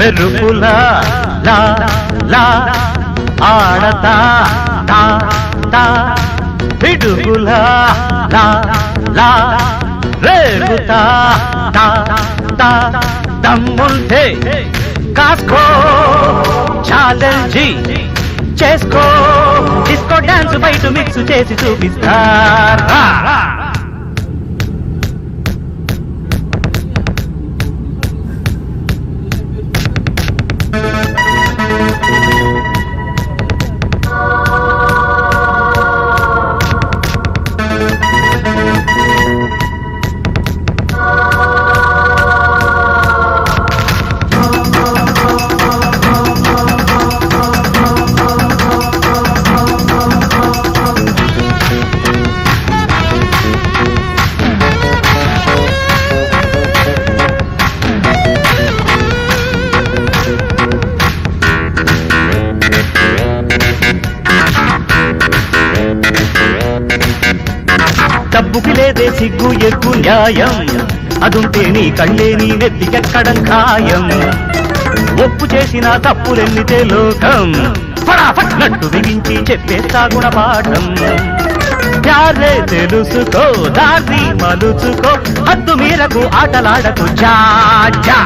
మెరుపులా లా లా ఆడతా తా తా పిడుగులా లా లా రేగుతా తా తా దమ్ముంటే కాస్కో ఛాలెంజీ చేసుకో డిస్కో డాన్స్ బయట మిక్స్ చేసి చూపిస్తారా డబ్బుకి లేదే సిగ్గు ఎగ్గు న్యాయం అదుంటే నీ కళ్ళే నీ నెత్తికెక్కడం ఖాయం ఒప్పు చేసిన తప్పులెన్నితే లోకం ఫటాఫట్ నట్టు బిగించి చెప్పేస్తా గుణపాఠం ప్యారే తెలుసుకో దారి మలుచుకో హద్దు మీరకు ఆటలాడకు జా జా